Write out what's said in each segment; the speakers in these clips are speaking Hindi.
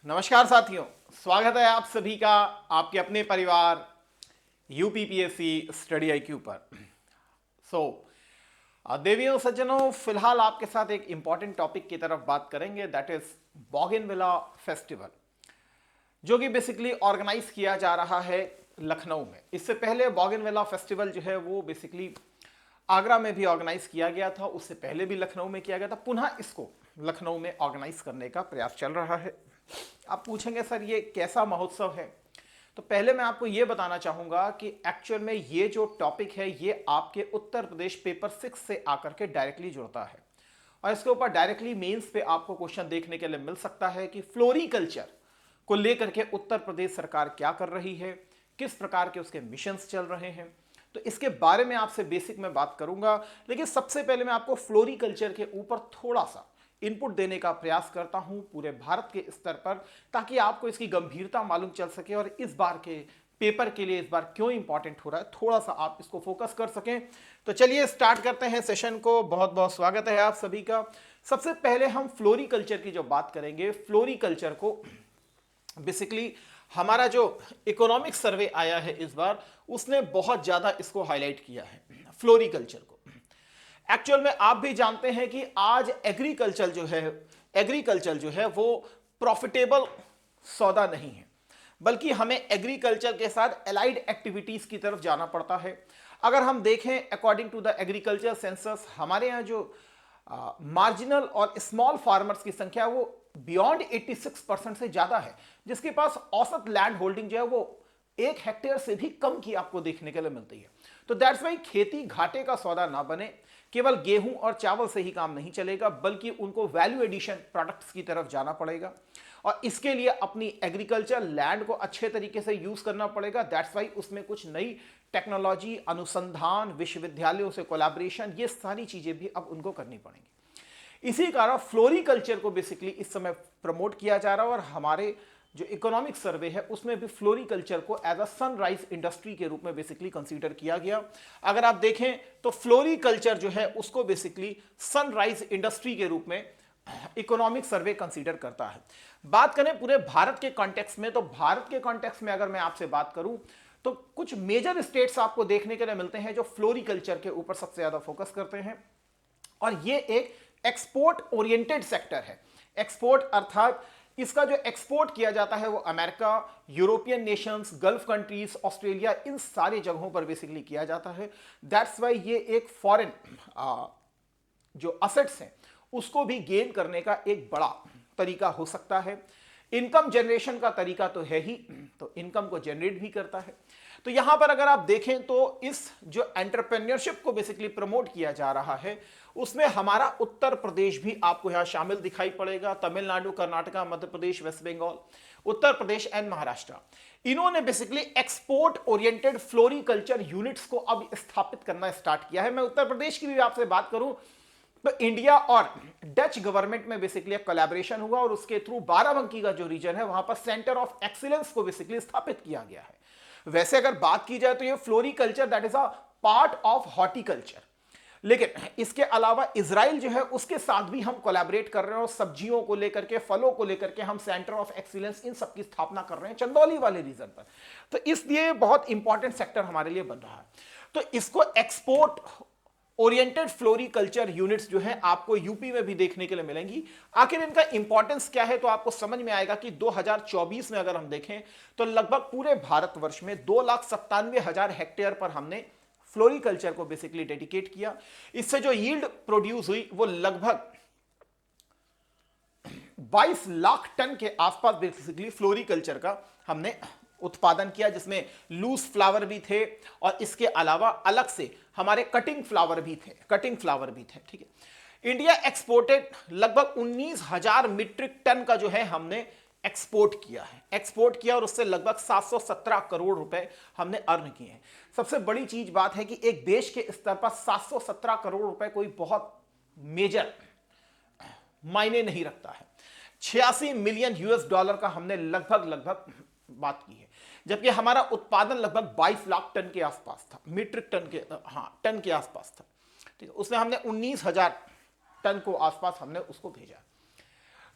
नमस्कार साथियों, स्वागत है आप सभी का आपके अपने परिवार यूपीपीएससी स्टडी आईक्यू पर। सो देवियों सज्जनों, फिलहाल आपके साथ एक इंपॉर्टेंट टॉपिक की तरफ बात करेंगे, दैट इज बोगनविला फेस्टिवल, जो कि बेसिकली ऑर्गेनाइज किया जा रहा है लखनऊ में। इससे पहले बोगनविला फेस्टिवल जो है वो बेसिकली आगरा में भी ऑर्गेनाइज किया गया था, उससे पहले भी लखनऊ में किया गया था, पुनः इसको लखनऊ में ऑर्गेनाइज करने का प्रयास चल रहा है। आप पूछेंगे सर ये कैसा महोत्सव है, तो पहले मैं आपको ये बताना चाहूंगा कि एक्चुअल में ये जो टॉपिक है ये आपके उत्तर प्रदेश पेपर 6 से आकर के डायरेक्टली जुड़ता है और इसके ऊपर डायरेक्टली मेंस पे आपको क्वेश्चन देखने के लिए मिल सकता है कि फ्लोरिकल्चर को लेकर के उत्तर प्रदेश सरकार क्या कर रही है, किस प्रकार के उसके मिशंस चल रहे हैं। तो इसके बारे में आपसे बेसिक में बात करूंगा, लेकिन सबसे पहले मैं आपको फ्लोरिकल्चर के ऊपर थोड़ा सा इनपुट देने का प्रयास करता हूं पूरे भारत के स्तर पर, ताकि आपको इसकी गंभीरता मालूम चल सके और इस बार के पेपर के लिए इस बार क्यों इंपॉर्टेंट हो रहा है थोड़ा सा आप इसको फोकस कर सकें। तो चलिए स्टार्ट करते हैं सेशन को। बहुत बहुत स्वागत है आप सभी का। सबसे पहले हम फ्लोरिकल्चर की जो बात करेंगे, फ्लोरिकल्चर को बेसिकली हमारा जो इकोनॉमिक सर्वे आया है इस बार, उसने बहुत ज्यादा इसको हाईलाइट किया है फ्लोरिकल्चर को। एक्चुअल में आप भी जानते हैं कि आज एग्रीकल्चर जो है वो प्रॉफिटेबल सौदा नहीं है, बल्कि हमें एग्रीकल्चर के साथ एलाइड एक्टिविटीज की तरफ जाना पड़ता है। अगर हम देखें according to the agriculture census, हमारे यहाँ जो मार्जिनल और स्मॉल फार्मर्स की संख्या वो बियॉन्ड 86% से ज्यादा है, जिसके पास औसत लैंड होल्डिंग जो है वो 1 हेक्टेयर से भी कम की आपको देखने के लिए मिलती है। तो दैट्स वाई खेती घाटे का सौदा ना बने। केवल गेहूं और चावल से ही काम नहीं चलेगा, बल्कि उनको वैल्यू एडिशन प्रोडक्ट्स की तरफ जाना पड़ेगा और इसके लिए अपनी एग्रीकल्चर लैंड को अच्छे तरीके से यूज करना पड़ेगा। दैट्स वाई उसमें कुछ नई टेक्नोलॉजी, अनुसंधान, विश्वविद्यालयों से कोलैबोरेशन, ये सारी चीजें भी अब उनको करनी पड़ेंगी। इसी कारण फ्लोरिकल्चर को बेसिकली इस समय प्रमोट किया जा रहा है और हमारे जो इकोनॉमिक सर्वे है उसमें भी फ्लोरिकल्चर को एज अ सनराइज इंडस्ट्री के रूप में बेसिकली कंसीडर किया गया। अगर आप देखें तो फ्लोरिकल्चर जो है उसको बेसिकली सनराइज इंडस्ट्री के रूप में इकोनॉमिक सर्वे कंसीडर करता है। बात करें पूरे भारत के कॉन्टेक्स्ट में, तो भारत के कॉन्टेक्स्ट में अगर मैं आपसे बात करूं तो कुछ मेजर स्टेट्स आपको देखने के लिए मिलते हैं जो फ्लोरिकल्चर के ऊपर सबसे ज्यादा फोकस करते हैं और ये एक एक्सपोर्ट ओरिएंटेड सेक्टर है। एक्सपोर्ट अर्थात इसका जो एक्सपोर्ट किया जाता है वो America, European nations, gulf countries, Australia, इन सारे जगहों पर बेसिकली किया जाता है। दैट्स वाई ये एक फॉरेन जो असेट्स हैं उसको भी गेन करने का एक बड़ा तरीका हो सकता है। इनकम जनरेशन का तरीका तो है ही, तो इनकम को जनरेट भी करता है। तो यहां पर अगर आप देखें तो इस जो एंटरप्रेन्योरशिप को बेसिकली प्रमोट किया जा रहा है उसमें हमारा उत्तर प्रदेश भी आपको यहां शामिल दिखाई पड़ेगा। तमिलनाडु, कर्नाटका, मध्य प्रदेश, वेस्ट बंगाल, उत्तर प्रदेश एंड महाराष्ट्र, इन्होंने basically export oriented floriculture units को अब स्थापित करना स्टार्ट किया है। मैं उत्तर प्रदेश की भी आपसे बात करूं तो इंडिया और डच गवर्नमेंट में बेसिकली एक कोलैबोरेशन हुआ और उसके थ्रू बाराबंकी का जो रीजन है वहां पर सेंटर ऑफ एक्सीलेंस को बेसिकली स्थापित किया गया है। वैसे अगर बात की जाए तो ये floriculture that is a part of horticulture, लेकिन इसके अलावा इजराइल जो है उसके साथ भी हम कोलैबोरेट कर रहे हैं और सब्जियों को लेकर के, फलों को लेकर के हम सेंटर ऑफ एक्सीलेंस इन सब की स्थापना कर रहे हैं चंदौली वाले रीजन पर। तो इसलिए बहुत इंपॉर्टेंट सेक्टर हमारे लिए बन रहा है। तो इसको एक्सपोर्ट ओरिएंटेड फ्लोरिकल्चर यूनिट्स जो है आपको यूपी में भी देखने के लिए मिलेंगी। आखिर इनका इंपॉर्टेंस क्या है तो आपको समझ में आएगा कि 2024 में अगर हम देखें तो लगभग पूरे भारतवर्ष में 2,97,000 हेक्टेयर पर हमने फ्लोरिकल्चर को बेसिकली डेडिकेट किया। इससे जो यील्ड प्रोड्यूस हुई वो लगभग 22 लाख टन के आसपास बेसिकली फ्लोरिकल्चर का हमने उत्पादन किया, जिसमें लूज फ्लावर भी थे और इसके अलावा अलग से हमारे कटिंग फ्लावर भी थे। ठीक है, इंडिया एक्सपोर्टेड लगभग 19,000 मीट्रिक टन का जो है हमने एक्सपोर्ट किया और उससे लगभग 717 करोड़ रुपए हमने अर्न किए हैं। सबसे बड़ी चीज बात है कि एक देश के स्तर पर 717 करोड़ रुपए कोई बहुत मेजर मायने नहीं रखता है। 86 मिलियन US डॉलर का हमने लगभग बात की है, जबकि हमारा उत्पादन लगभग 22 लाख टन के आसपास था, मीट्रिक टन के, टन के आसपास था। ठीक है, उसमें हमने 19,000 टन को आसपास हमने उसको भेजा।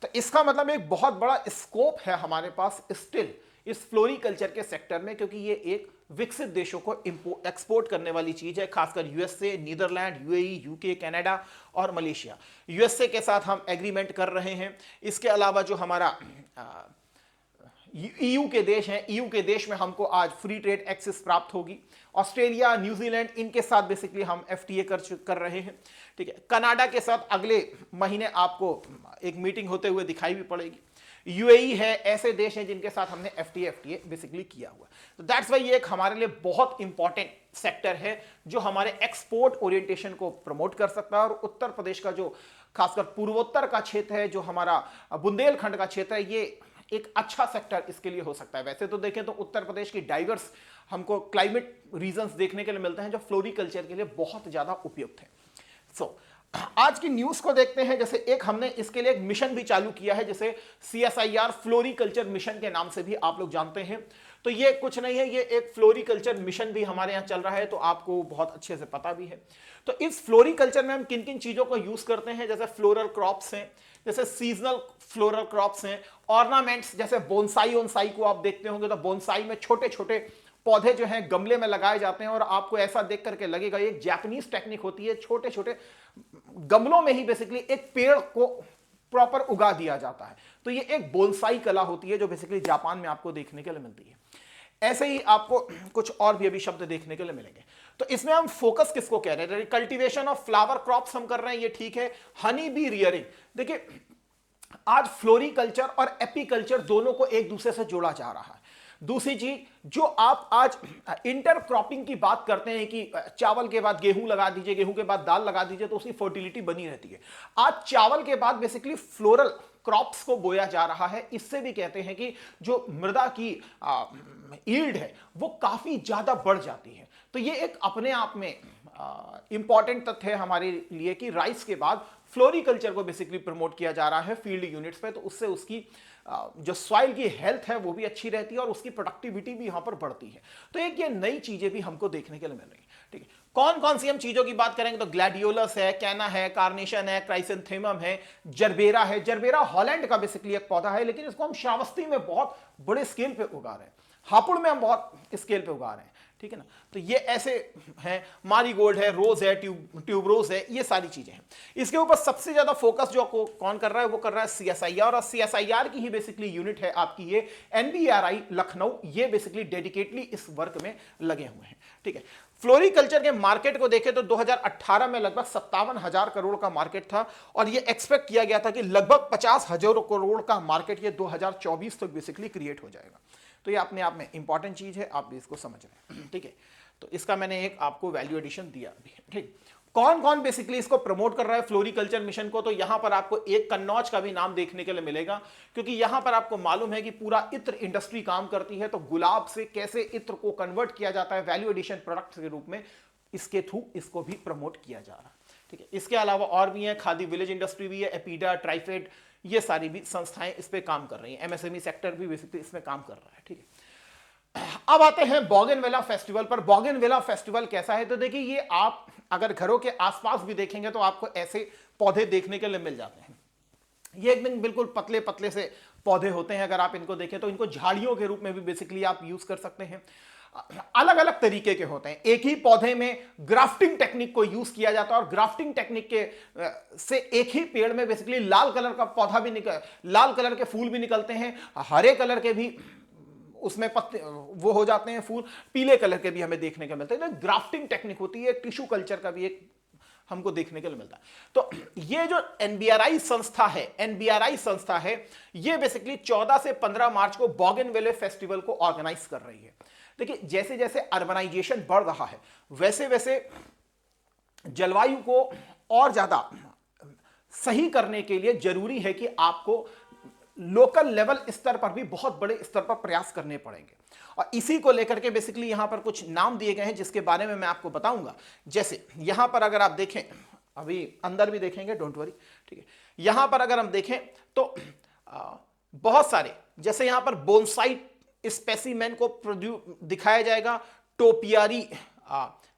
तो इसका मतलब एक बहुत बड़ा स्कोप है हमारे पास स्टिल इस फ्लोरिकल्चर के सेक्टर में, क्योंकि ये एक विकसित देशों को एक्सपोर्ट करने वाली चीज है, खासकर USA, Netherland, UAE, UK, Canada और मलेशिया। यूएसए के साथ हम एग्रीमेंट कर रहे हैं। इसके अलावा जो हमारा ईयू के देश हैं, ईयू के देश में हमको आज फ्री ट्रेड एक्सेस प्राप्त होगी। ऑस्ट्रेलिया, न्यूजीलैंड, इनके साथ बेसिकली हम एफटीए कर रहे हैं। ठीक है, कनाडा के साथ अगले महीने आपको एक मीटिंग होते हुए दिखाई भी पड़ेगी। यूएई है, ऐसे देश हैं जिनके साथ हमने एफटीए बेसिकली किया हुआ। तो दैट्स वाई ये एक हमारे लिए बहुत इंपॉर्टेंट सेक्टर है जो हमारे एक्सपोर्ट ओरिएंटेशन को प्रमोट कर सकता है। और उत्तर प्रदेश का जो खासकर पूर्वोत्तर का क्षेत्र है, जो हमारा बुंदेलखंड का क्षेत्र है, ये एक अच्छा सेक्टर इसके लिए हो सकता है। वैसे तो देखें तो उत्तर प्रदेश की डाइवर्स हमको क्लाइमेट रीजंस देखने के लिए मिलते हैं जो फ्लोरिकल्चर के लिए बहुत ज्यादा उपयुक्त है। सो आज की न्यूज को देखते हैं। जैसे एक हमने इसके लिए एक मिशन भी चालू किया है, जैसे CSIR फ्लोरिकल्चर मिशन के नाम से भी आप लोग जानते हैं। तो ये कुछ नहीं है, ये एक फ्लोरिकल्चर मिशन भी हमारे यहाँ चल रहा है, तो आपको बहुत अच्छे से पता भी है। तो इस फ्लोरिकल्चर में हम किन किन चीजों को यूज करते हैं, जैसे फ्लोरल क्रॉप्स हैं, जैसे सीजनल फ्लोरल क्रॉप्स हैं, ऑर्नामेंट्स, जैसे बोनसाई ओनसाई को आप देखते होंगे तो बोनसाई में छोटे छोटे पौधे जो हैं गमले में लगाए जाते हैं और आपको ऐसा देख करके लगेगा ये जापानीज टेक्निक होती है। छोटे छोटे गमलों में ही बेसिकली एक पेड़ को प्रॉपर उगा दिया जाता है। तो ये एक बोनसाई कला होती है जो बेसिकली जापान में आपको देखने के लिए मिलती है। ऐसे ही आपको कुछ और भी अभी शब्द देखने के लिए मिलेंगे। तो इसमें हम फोकस किसको कह रहे हैं, कल्टीवेशन ऑफ फ्लावर क्रॉप्स हम कर रहे हैं, ये ठीक है। हनी बी रियरिंग, देखिए आज फ्लोरिकल्चर और एपीकल्चर दोनों को एक दूसरे से जोड़ा जा रहा है। दूसरी चीज जो आप आज इंटर क्रॉपिंग की बात करते हैं कि चावल के बाद गेहूं लगा दीजिए, गेहूं के बाद दाल लगा दीजिए, तो उसकी फर्टिलिटी बनी रहती है। आज चावल के बाद बेसिकली फ्लोरल क्रॉप्स को बोया जा रहा है। इससे भी कहते हैं कि जो मृदा की यील्ड है वो काफी ज्यादा बढ़ जाती है। तो ये एक अपने आप में इंपॉर्टेंट तथ्य है हमारे लिए कि राइस के बाद फ्लोरिकल्चर को बेसिकली प्रमोट किया जा रहा है फील्ड यूनिट्स पे। तो उससे उसकी जो सॉइल की हेल्थ है वो भी अच्छी रहती है और उसकी प्रोडक्टिविटी भी यहां पर बढ़ती है। तो एक ये नई चीजें भी हमको देखने के लिए मिल रही है। ठीक है, कौन कौन सी हम चीजों की बात करेंगे तो ग्लैडियोलस है, कैना है, कार्नेशन है, क्राइसेंथेमम है, जरबेरा है। जरबेरा हॉलैंड का बेसिकली एक पौधा है, लेकिन इसको हम श्रावस्ती में बहुत बड़े स्केल पे उगा रहे हैं, हापुड़ में हम बहुत स्केल पे उगा रहे हैं। ठीक है ना, तो ये ऐसे हैं। मारीगोल्ड है, रोज है, ट्यूबरोज है, ये सारी चीजें हैं। इसके ऊपर सबसे ज्यादा फोकस जो कौन कर रहा है वो कर रहा है CSIR, और CSIR की ही बेसिकली यूनिट है आपकी ये NBRI लखनऊ। ये बेसिकली डेडिकेटली इस वर्क में लगे हुए हैं। ठीक है, फ्लोरिकल्चर के मार्केट को देखें तो 2018 में लगभग 57,000 करोड़ का मार्केट था और ये एक्सपेक्ट किया गया था कि लगभग 50,000 करोड़ का मार्केट ये 2024 तक बेसिकली क्रिएट हो जाएगा। तो ये अपने आप में इंपॉर्टेंट चीज है, आप भी इसको समझ रहे हैं। ठीक है, तो इसका मैंने एक आपको वैल्यू एडिशन दिया अभी। ठीक, कौन कौन बेसिकली इसको प्रमोट कर रहा है फ्लोरिकल्चर मिशन को, तो यहां पर आपको एक कन्नौज का भी नाम देखने के लिए मिलेगा, क्योंकि यहां पर आपको मालूम है कि पूरा इत्र इंडस्ट्री काम करती है। तो गुलाब से कैसे इत्र को कन्वर्ट किया जाता है वैल्यू एडिशन प्रोडक्ट के रूप में, इसके थ्रू इसको भी प्रमोट किया जा रहा है। ठीक है, इसके अलावा और भी है, खादी विलेज इंडस्ट्री भी है, एपीडा, ट्राइफेड, ये सारी भी संस्थाएं इस पे काम कर रही हैं। MSME सेक्टर भी बेसिकली इसमें काम कर रहा है। ठीक है, अब आते हैं बोगनवेला फेस्टिवल पर। बोगनवेला फेस्टिवल कैसा है, तो देखिए ये आप अगर घरों के आसपास भी देखेंगे तो आपको ऐसे पौधे देखने के लिए मिल जाते हैं। ये एकदम बिल्कुल पतले पतले से पौधे होते हैं। अगर आप इनको देखें तो इनको झाड़ियों के रूप में भी बेसिकली आप यूज कर सकते हैं। अलग अलग तरीके के होते हैं। एक ही पौधे में ग्राफ्टिंग टेक्निक को यूज किया जाता है और ग्राफ्टिंग टेक्निक के से एक ही पेड़ में बेसिकली लाल कलर का पौधा भी लाल कलर के फूल भी निकलते हैं, हरे कलर के भी उसमें पत्ते वो हो जाते हैं फूल, पीले कलर के भी हमें देखने को मिलते हैं। तो ग्राफ्टिंग टेक्निक होती है, टिश्यू कल्चर का भी एक हमको देखने के लिए मिलता है। तो ये जो NBRI संस्था है, ये बेसिकली 14 से 15 मार्च को बोगनवेले फेस्टिवल को ऑर्गेनाइज कर रही है। देखिए जैसे जैसे अर्बनाइजेशन बढ़ रहा है वैसे वैसे जलवायु को और ज्यादा सही करने के लिए जरूरी है कि आपको लोकल लेवल स्तर पर भी बहुत बड़े स्तर पर प्रयास करने पड़ेंगे। और इसी को लेकर के बेसिकली यहां पर कुछ नाम दिए गए हैं जिसके बारे में मैं आपको बताऊंगा। जैसे यहां पर अगर आप देखें, अभी अंदर भी देखेंगे, डोंट वरी। ठीक है, यहां पर अगर हम देखें तो बहुत सारे, जैसे यहां पर बोनसाई स्पेसिमेन को दिखाया जाएगा, टोपियारी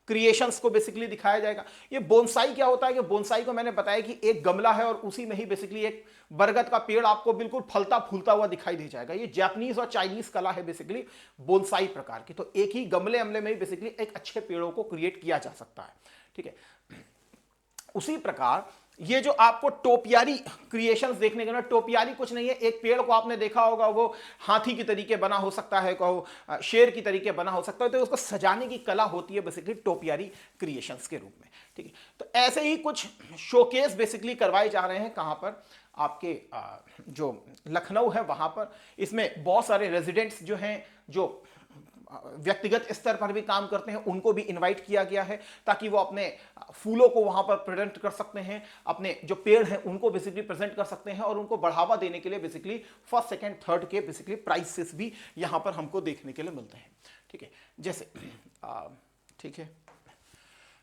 क्रिएशंस को बेसिकली दिखाया जाएगा। ये बोनसाई क्या होता है कि बोनसाई को मैंने बताया कि एक गमला है और उसी में ही बेसिकली एक बरगद का पेड़ आपको बिल्कुल फलता फूलता हुआ दिखाई दे जाएगा। ये जापानीज और चाइनीज कला है बेसिकली बोनसाई प्रकार की। तो एक ही गमले अमले में ही बेसिकली एक अच्छे पेड़ों को क्रिएट किया जा सकता है, ठीक है। उसी प्रकार ये जो आपको टोपियारी क्रिएशंस देखने को ना, टोपियारी कुछ नहीं है, एक पेड़ को आपने देखा होगा वो हाथी की तरीके बना हो सकता है, कहो शेर की तरीके बना हो सकता है, तो उसको सजाने की कला होती है बेसिकली टोपियारी क्रिएशंस के रूप में, ठीक है। तो ऐसे ही कुछ शोकेस बेसिकली करवाए जा रहे हैं, कहां पर, आपके जो लखनऊ है वहां पर। इसमें बहुत सारे रेजिडेंट्स जो हैं, जो व्यक्तिगत स्तर पर भी काम करते हैं, उनको भी इनवाइट किया गया है ताकि वो अपने फूलों को वहां पर प्रेजेंट कर सकते हैं, अपने जो पेड़ हैं उनको बेसिकली प्रेजेंट कर सकते हैं, और उनको बढ़ावा देने के लिए बेसिकली फर्स्ट सेकंड थर्ड के बेसिकली प्राइसेस भी यहां पर हमको देखने के लिए मिलते हैं, ठीक है। जैसे ठीक है,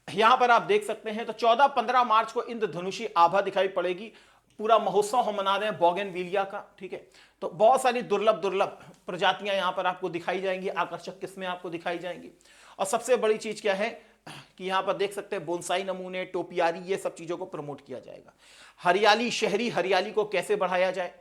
यहां पर आप देख सकते हैं तो 14-15 मार्च को इंद्रधनुषी आभा दिखाई पड़ेगी। पूरा महोत्सव हम मना रहे हैं बोगनविलिया का, ठीक है। तो बहुत सारी दुर्लभ प्रजातियां यहां पर आपको दिखाई जाएंगी, आकर्षक किस्में आपको दिखाई जाएंगी। और सबसे बड़ी चीज क्या है कि यहां पर देख सकते हैं बोनसाई नमूने, टोपियारी, ये सब चीजों को प्रमोट किया जाएगा। हरियाली, शहरी हरियाली को कैसे बढ़ाया जाए,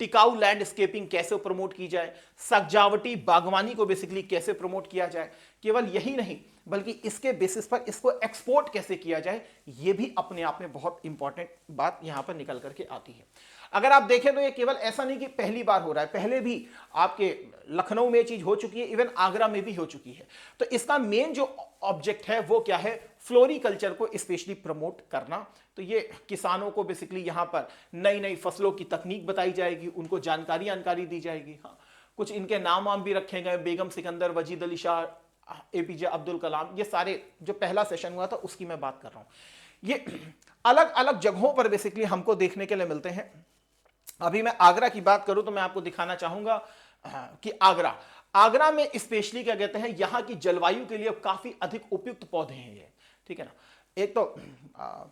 टिकाऊ लैंडस्केपिंग कैसे प्रमोट की जाए, सजावटी बागवानी को बेसिकली कैसे प्रमोट किया जाए। केवल यही नहीं बल्कि इसके बेसिस पर इसको एक्सपोर्ट कैसे किया जाए, ये भी अपने आप में बहुत इंपॉर्टेंट बात यहां पर निकल करके आती है। अगर आप देखें तो ये केवल ऐसा नहीं कि पहली बार हो रहा है, पहले भी आपके लखनऊ में ये चीज हो चुकी है, इवन आगरा में भी हो चुकी है। तो इसका मेन जो ऑब्जेक्ट है वो क्या है, फ्लोरिकल्चर को स्पेशली प्रमोट करना। तो ये किसानों को बेसिकली यहां पर नई नई फसलों की तकनीक बताई जाएगी, उनको जानकारी दी जाएगी। हाँ, कुछ इनके नाम वाम भी रखे गए, बेगम सिकंदर, वजीद अली शाह, एपीजे अब्दुल कलाम, ये सारे जो पहला सेशन हुआ था उसकी मैं बात कर रहा हूं। ये अलग अलग जगहों पर बेसिकली हमको देखने के लिए मिलते हैं। अभी मैं आगरा की बात करूं तो मैं आपको दिखाना चाहूंगा कि आगरा में स्पेशली क्या कहते हैं, यहां की जलवायु के लिए काफी अधिक उपयुक्त पौधे हैं ये, ठीक है ना। एक तो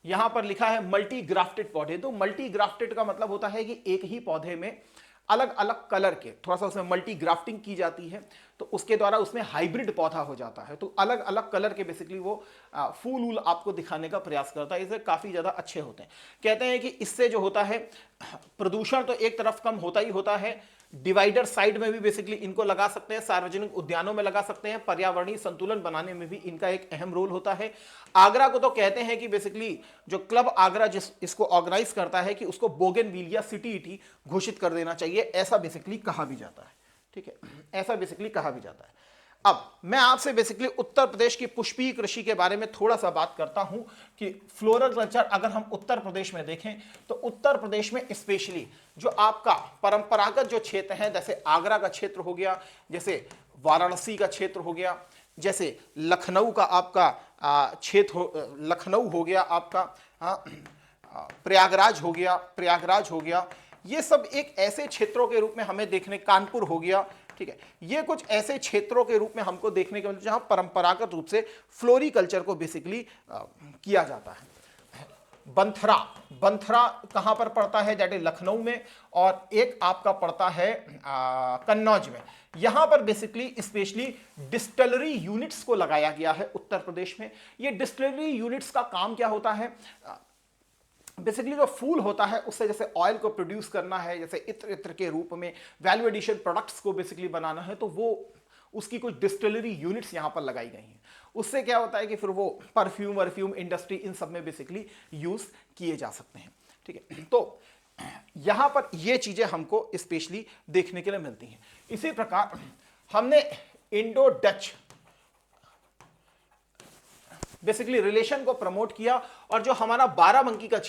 यहां पर लिखा है मल्टी ग्राफ्टेड पौधे। तो मल्टी ग्राफ्टेड का मतलब होता है कि एक ही पौधे में अलग अलग कलर के, थोड़ा सा उसमें मल्टी ग्राफ्टिंग की जाती है, तो उसके द्वारा उसमें हाइब्रिड पौधा हो जाता है। तो अलग अलग कलर के बेसिकली वो फूल वूल आपको दिखाने का प्रयास करता है। इससे काफ़ी ज़्यादा अच्छे होते हैं। कहते हैं कि इससे जो होता है प्रदूषण तो एक तरफ कम होता ही होता है, डिवाइडर साइड में भी बेसिकली इनको लगा सकते हैं, सार्वजनिक उद्यानों में लगा सकते हैं, पर्यावरणीय संतुलन बनाने में भी इनका एक अहम रोल होता है। आगरा को तो कहते हैं कि बेसिकली जो क्लब आगरा जिस इसको ऑर्गेनाइज करता है कि उसको बोगनविलिया सिटी घोषित कर देना चाहिए, ऐसा बेसिकली कहा भी जाता है, ठीक है, ऐसा बेसिकली कहा भी जाता है। अब मैं आपसे बेसिकली उत्तर प्रदेश की पुष्पीय कृषि के बारे में थोड़ा सा बात करता हूं कि फ्लोरल कल्चर अगर हम उत्तर प्रदेश में देखें तो उत्तर प्रदेश में स्पेशली जो आपका परंपरागत जो क्षेत्र है, जैसे आगरा का क्षेत्र हो गया, जैसे वाराणसी का क्षेत्र हो गया, जैसे लखनऊ का आपका क्षेत्र, लखनऊ हो गया आपका, प्रयागराज हो गया, ये सब एक ऐसे क्षेत्रों के रूप में हमें देखने, कानपुर हो गया, ठीक है, ये कुछ ऐसे क्षेत्रों के रूप में हमको देखने को मिलते हैं जहां परंपरागत रूप से फ्लोरिकल्चर को बेसिकली किया जाता है। बंथरा कहां पर पड़ता है, दैट इज लखनऊ में, और एक आपका पड़ता है कन्नौज में। यहां पर बेसिकली स्पेशली डिस्टिलरी यूनिट्स को लगाया गया है उत्तर प्रदेश में। ये डिस्टिलरी यूनिट्स का काम क्या होता है, बेसिकली जो फूल होता है उससे जैसे ऑयल को प्रोड्यूस करना है, जैसे इत्र के रूप में वैल्यू एडिशन प्रोडक्ट्स को बेसिकली बनाना है, तो वो उसकी कुछ डिस्टिलरी यूनिट्स यहां पर लगाई गई हैं। उससे क्या होता है कि फिर वो परफ्यूम इंडस्ट्री इन सब में बेसिकली यूज किए जा सकते हैं, ठीक है। तो यहां पर ये चीजें हमको स्पेशली देखने के लिए मिलती हैं। इसी प्रकार हमने इंडो डच बेसिकली रिलेशन को प्रमोट किया, और जो हमारा बाराबंकी का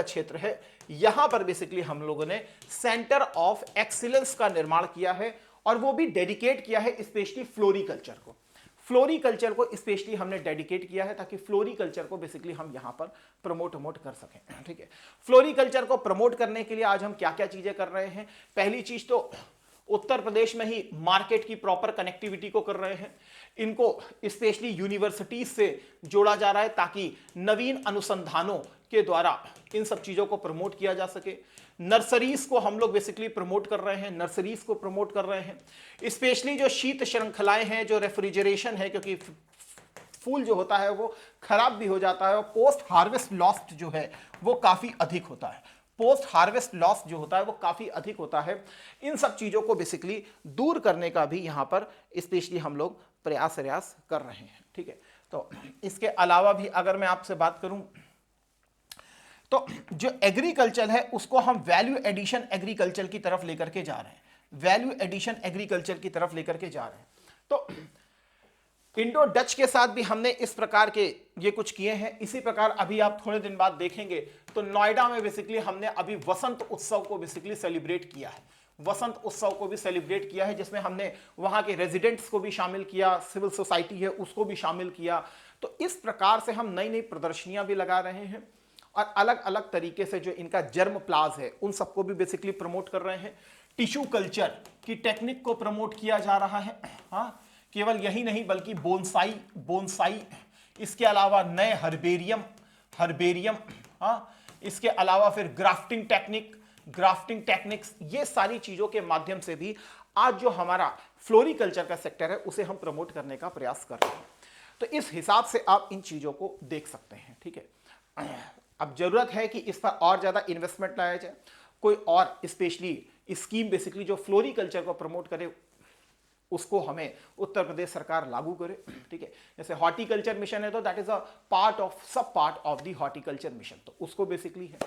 क्षेत्र है, यहां पर बेसिकली हम लोगों ने सेंटर ऑफ एक्सीलेंस का निर्माण किया है, और वो भी डेडिकेट किया है स्पेशली फ्लोरिकल्चर को स्पेशली हमने डेडिकेट किया है ताकि फ्लोरिकल्चर को बेसिकली हम यहां पर प्रमोट कर सकें, ठीक है। फ्लोरिकल्चर को प्रमोट करने के लिए आज हम क्या क्या चीजें कर रहे हैं। पहली चीज तो उत्तर प्रदेश में ही मार्केट की प्रॉपर कनेक्टिविटी को कर रहे हैं, इनको स्पेशली यूनिवर्सिटीज से जोड़ा जा रहा है ताकि नवीन अनुसंधानों के द्वारा इन सब चीज़ों को प्रमोट किया जा सके। नर्सरीज को हम लोग बेसिकली प्रमोट कर रहे हैं, नर्सरीज को प्रमोट कर रहे हैं। स्पेशली जो शीत श्रृंखलाएं हैं, जो रेफ्रिजरेशन है, क्योंकि फूल जो होता है वो खराब भी हो जाता है और पोस्ट हार्वेस्ट लॉस जो है वो काफ़ी अधिक होता है। पोस्ट हार्वेस्ट लॉस जो होता है वो काफ़ी अधिक होता है। इन सब चीज़ों को बेसिकली दूर करने का भी यहाँ पर स्पेशली हम लोग प्रयास कर रहे हैं। ठीक है, तो इसके अलावा भी अगर मैं आपसे बात करूं तो जो एग्रीकल्चर है उसको हम वैल्यू एडिशन एग्रीकल्चर की तरफ लेकर के जा रहे हैं, वैल्यू एडिशन एग्रीकल्चर की तरफ लेकर के जा रहे हैं। तो इंडो डच के साथ भी हमने इस प्रकार के ये कुछ किए हैं। इसी प्रकार अभी आप थोड़े दिन बाद देखेंगे तो नोएडा में बेसिकली हमने अभी वसंत उत्सव को बेसिकली सेलिब्रेट किया है, वसंत उत्सव को भी सेलिब्रेट किया है, जिसमें हमने वहाँ के रेजिडेंट्स को भी शामिल किया, सिविल सोसाइटी है उसको भी शामिल किया। तो इस प्रकार से हम नई नई प्रदर्शनियाँ भी लगा रहे हैं और अलग अलग तरीके से जो इनका जर्म प्लाज है उन सबको भी बेसिकली प्रमोट कर रहे हैं। टिश्यू कल्चर की टेक्निक को प्रमोट किया जा रहा है। हाँ, केवल यही नहीं बल्कि बोनसाई, इसके अलावा नए हर्बेरियम, हाँ, इसके अलावा फिर ग्राफ्टिंग टेक्निक्स, ये सारी चीज़ों के माध्यम से भी आज जो हमारा फ्लोरिकल्चर का सेक्टर है उसे हम प्रमोट करने का प्रयास कर रहे हैं। तो इस हिसाब से आप इन चीज़ों को देख सकते हैं। ठीक है, अब जरूरत है कि इस पर और ज़्यादा इन्वेस्टमेंट लाया जाए, कोई और स्पेशली स्कीम बेसिकली जो फ्लोरिकल्चर को प्रमोट करे उसको हमें उत्तर प्रदेश सरकार लागू करे। ठीक है, जैसे हॉर्टिकल्चर मिशन है तो दैट इज अ सब part of the horticulture mission, तो उसको बेसिकली है।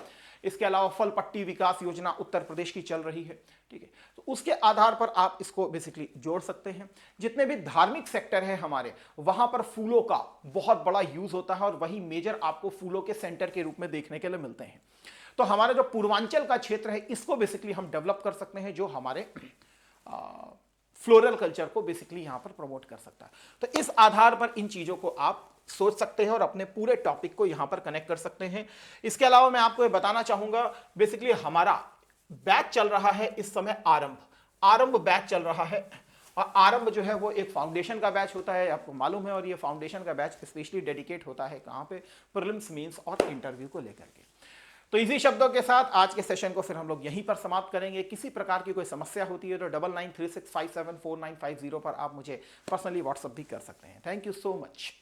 इसके अलावा फल पट्टी विकास योजना उत्तर प्रदेश की चल रही है। ठीक है, तो उसके आधार पर आप इसको बेसिकली जोड़ सकते हैं। जितने भी धार्मिक सेक्टर है हमारे, वहां पर फूलों का बहुत बड़ा यूज होता है और वही मेजर आपको फूलों के सेंटर के रूप में देखने के लिए मिलते हैं। तो हमारा जो पूर्वांचल का क्षेत्र है इसको बेसिकली हम डेवलप कर सकते हैं, जो हमारे फ्लोरल कल्चर को बेसिकली यहां पर प्रमोट कर सकता है। तो इस आधार पर इन चीजों को आप सोच सकते हैं और अपने पूरे टॉपिक को यहां पर कनेक्ट कर सकते हैं। इसके अलावा मैं आपको ये बताना चाहूंगा, बेसिकली हमारा बैच चल रहा है इस समय आरंभ बैच चल रहा है। और आरंभ जो है वो एक फाउंडेशन का बैच होता है, आपको मालूम है, और ये फाउंडेशन का बैच स्पेशली डेडिकेट होता है कहां पे, प्रीलिम्स, मेंस और इंटरव्यू को लेकर के। तो इसी शब्दों के साथ आज के सेशन को फिर हम लोग यहीं पर समाप्त करेंगे। किसी प्रकार की कोई समस्या होती है तो 9936574950 पर आप मुझे पर्सनली व्हाट्सएप भी कर सकते हैं। Thank you so much.